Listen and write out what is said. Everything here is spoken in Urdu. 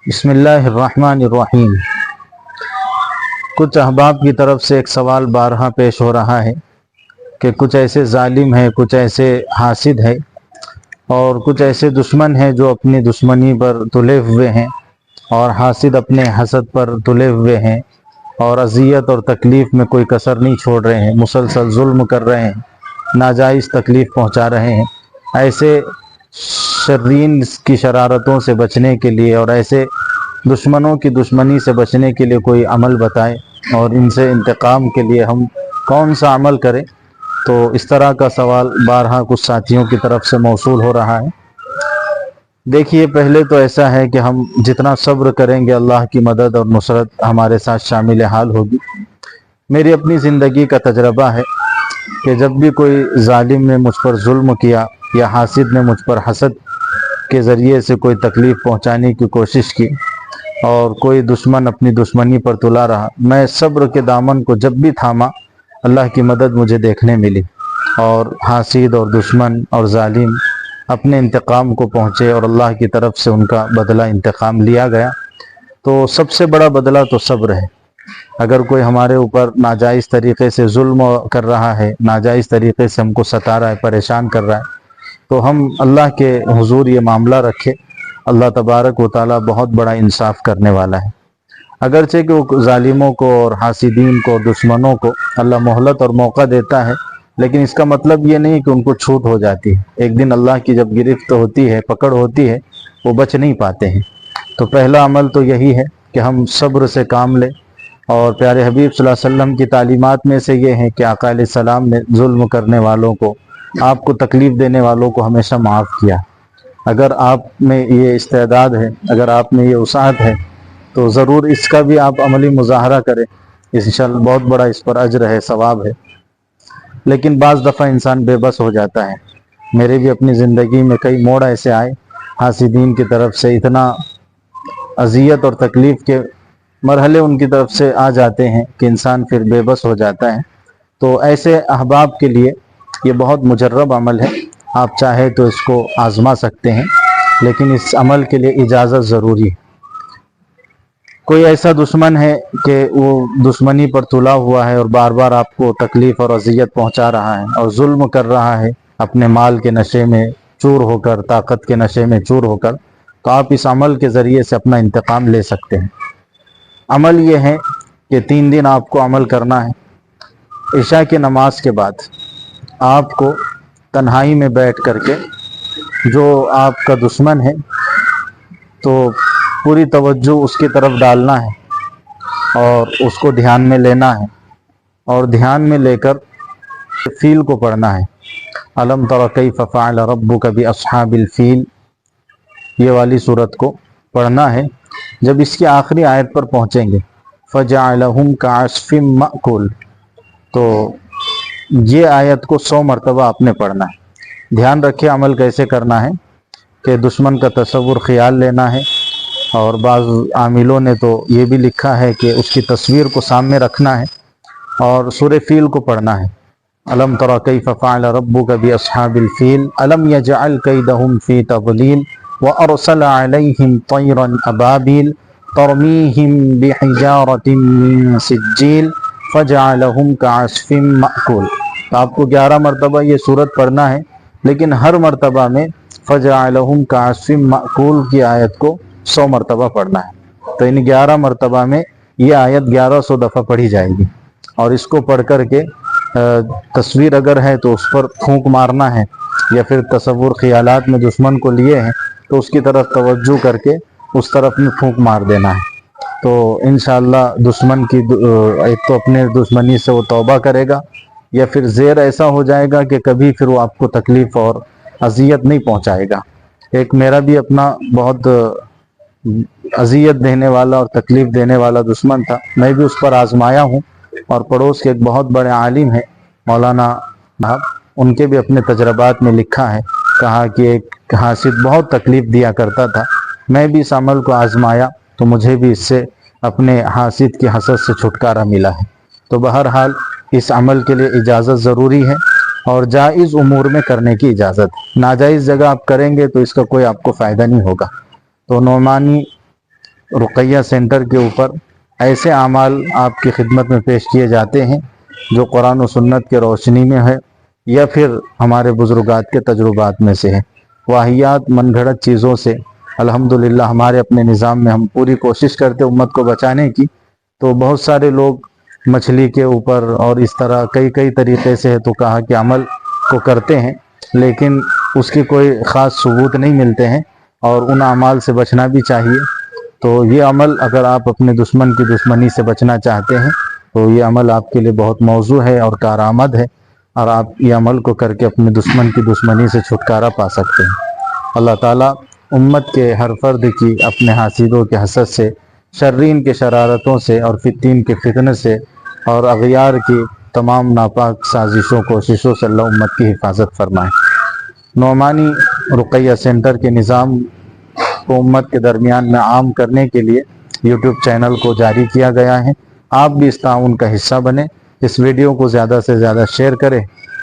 بسم اللہ الرحمن الرحیم۔ کچھ احباب کی طرف سے ایک سوال بارہا پیش ہو رہا ہے کہ کچھ ایسے ظالم ہیں، کچھ ایسے حاسد ہیں اور کچھ ایسے دشمن ہیں جو اپنی دشمنی پر تلے ہوئے ہیں اور حاسد اپنے حسد پر تلے ہوئے ہیں اور اذیت اور تکلیف میں کوئی کسر نہیں چھوڑ رہے ہیں، مسلسل ظلم کر رہے ہیں، ناجائز تکلیف پہنچا رہے ہیں۔ ایسے شرین کی شرارتوں سے بچنے کے لیے اور ایسے دشمنوں کی دشمنی سے بچنے کے لیے کوئی عمل بتائے اور ان سے انتقام کے لیے ہم کون سا عمل کریں۔ تو اس طرح کا سوال بارہا کچھ ساتھیوں کی طرف سے موصول ہو رہا ہے۔ دیکھیے، پہلے تو ایسا ہے کہ ہم جتنا صبر کریں گے اللہ کی مدد اور نصرت ہمارے ساتھ شامل حال ہوگی۔ میری اپنی زندگی کا تجربہ ہے کہ جب بھی کوئی ظالم نے مجھ پر ظلم کیا یا حاسد نے مجھ پر حسد کے ذریعے سے کوئی تکلیف پہنچانے کی کوشش کی اور کوئی دشمن اپنی دشمنی پر تلا رہا، میں صبر کے دامن کو جب بھی تھاما، اللہ کی مدد مجھے دیکھنے ملی اور حاسد اور دشمن اور ظالم اپنے انتقام کو پہنچے اور اللہ کی طرف سے ان کا بدلہ انتقام لیا گیا۔ تو سب سے بڑا بدلہ تو صبر ہے۔ اگر کوئی ہمارے اوپر ناجائز طریقے سے ظلم کر رہا ہے، ناجائز طریقے سے ہم کو ستا رہا ہے، پریشان کر رہا ہے، تو ہم اللہ کے حضور یہ معاملہ رکھے، اللہ تبارک و تعالیٰ بہت بڑا انصاف کرنے والا ہے۔ اگرچہ کہ وہ ظالموں کو اور حاسدین کو، دشمنوں کو اللہ مہلت اور موقع دیتا ہے، لیکن اس کا مطلب یہ نہیں کہ ان کو چھوٹ ہو جاتی ہے۔ ایک دن اللہ کی جب گرفت ہوتی ہے، پکڑ ہوتی ہے، وہ بچ نہیں پاتے ہیں۔ تو پہلا عمل تو یہی ہے کہ ہم صبر سے کام لیں، اور پیارے حبیب صلی اللہ علیہ وسلم کی تعلیمات میں سے یہ ہے کہ آقا علیہ السلام نے ظلم کرنے والوں کو، آپ کو تکلیف دینے والوں کو ہمیشہ معاف کیا۔ اگر آپ میں یہ استعداد ہے، اگر آپ میں یہ وسعت ہے، تو ضرور اس کا بھی آپ عملی مظاہرہ کریں، انشاءاللہ بہت بڑا اس پر اجر ہے، ثواب ہے۔ لیکن بعض دفعہ انسان بے بس ہو جاتا ہے۔ میرے بھی اپنی زندگی میں کئی موڑ ایسے آئے، حاسدین کی طرف سے اتنا اذیت اور تکلیف کے مرحلے ان کی طرف سے آ جاتے ہیں کہ انسان پھر بے بس ہو جاتا ہے۔ تو ایسے احباب کے لیے یہ بہت مجرب عمل ہے، آپ چاہے تو اس کو آزما سکتے ہیں، لیکن اس عمل کے لیے اجازت ضروری ہے۔ کوئی ایسا دشمن ہے کہ وہ دشمنی پر تلا ہوا ہے اور بار بار آپ کو تکلیف اور اذیت پہنچا رہا ہے اور ظلم کر رہا ہے اپنے مال کے نشے میں چور ہو کر، طاقت کے نشے میں چور ہو کر، تو آپ اس عمل کے ذریعے سے اپنا انتقام لے سکتے ہیں۔ عمل یہ ہے کہ 3 دن آپ کو عمل کرنا ہے۔ عشاء کی نماز کے بعد آپ کو تنہائی میں بیٹھ کر کے جو آپ کا دشمن ہے تو پوری توجہ اس کی طرف ڈالنا ہے اور اس کو دھیان میں لینا ہے، اور دھیان میں لے کر فیل کو پڑھنا ہے، الم تر کیف فعل ربک باصحاب الفیل، یہ والی صورت کو پڑھنا ہے۔ جب اس کی آخری آیت پر پہنچیں گے فجعلہم کعصف مأکول، تو یہ آیت کو 100 مرتبہ آپ نے پڑھنا ہے۔ دھیان رکھے عمل کیسے کرنا ہے کہ دشمن کا تصور خیال لینا ہے، اور بعض عاملوں نے تو یہ بھی لکھا ہے کہ اس کی تصویر کو سامنے رکھنا ہے اور سورہ فیل کو پڑھنا ہے، الم تر کیف فعل ربک باصحاب الفیل الم یجعل کیدہم فی تضلیل وارسل علیہم طیرا ابابیل ترمیہم بحجارۃ من سجیل فجعلہم کعصف مأکول۔ تو آپ کو 11 مرتبہ یہ سورت پڑھنا ہے، لیکن ہر مرتبہ میں فجعلہم کعصف مأکول کی آیت کو 100 مرتبہ پڑھنا ہے۔ تو ان 11 مرتبہ میں یہ آیت 1100 دفعہ پڑھی جائے گی، اور اس کو پڑھ کر کے تصویر اگر ہے تو اس پر پھونک مارنا ہے، یا پھر تصور خیالات میں دشمن کو لیے ہیں تو اس کی طرف توجہ کر کے اس طرف میں پھونک مار دینا ہے۔ تو انشاءاللہ دشمن کی ایک تو اپنے دشمنی سے وہ توبہ کرے گا، یا پھر زیر ایسا ہو جائے گا کہ کبھی پھر وہ آپ کو تکلیف اور اذیت نہیں پہنچائے گا۔ ایک میرا بھی اپنا بہت اذیت دینے والا اور تکلیف دینے والا دشمن تھا، میں بھی اس پر آزمایا ہوں، اور پڑوس کے ایک بہت بڑے عالم ہیں مولانا صاحب، ان کے بھی اپنے تجربات میں لکھا ہے، کہا کہ ایک حاسد بہت تکلیف دیا کرتا تھا، میں بھی اس عمل کو آزمایا تو مجھے بھی اس سے اپنے حاسد کی حسد سے چھٹکارا ملا ہے۔ تو بہرحال اس عمل کے لیے اجازت ضروری ہے، اور جائز امور میں کرنے کی اجازت ہے۔ ناجائز جگہ آپ کریں گے تو اس کا کوئی آپ کو فائدہ نہیں ہوگا۔ تو نعمانی رقیہ سینٹر کے اوپر ایسے اعمال آپ کی خدمت میں پیش کیے جاتے ہیں جو قرآن و سنت کے روشنی میں ہے یا پھر ہمارے بزرگات کے تجربات میں سے ہے۔ واہیات من گھڑت چیزوں سے الحمدللہ ہمارے اپنے نظام میں ہم پوری کوشش کرتے امت کو بچانے کی، تو بہت سارے لوگ مچھلی کے اوپر اور اس طرح کئی طریقے سے تو کہا کہ عمل کو کرتے ہیں، لیکن اس کی کوئی خاص ثبوت نہیں ملتے ہیں، اور ان اعمال سے بچنا بھی چاہیے۔ تو یہ عمل اگر آپ اپنے دشمن کی دشمنی سے بچنا چاہتے ہیں تو یہ عمل آپ کے لیے بہت موزوں ہے اور کارآمد ہے، اور آپ یہ عمل کو کر کے اپنے دشمن کی دشمنی سے چھٹکارا پا سکتے ہیں۔ اللہ تعالیٰ امت کے ہر فرد کی اپنے حاسدوں کے حسد سے، شرین کے شرارتوں سے اور فتین کے فتنہ سے اور اغیار کی تمام ناپاک سازشوں کوششوں سے اللہ امت کی حفاظت فرمائے۔ نعمانی رقیہ سینٹر کے نظام کو امت کے درمیان میں عام کرنے کے لیے یوٹیوب چینل کو جاری کیا گیا ہے۔ آپ بھی اس تعاون کا حصہ بنیں، اس ویڈیو کو زیادہ سے زیادہ شیئر کریں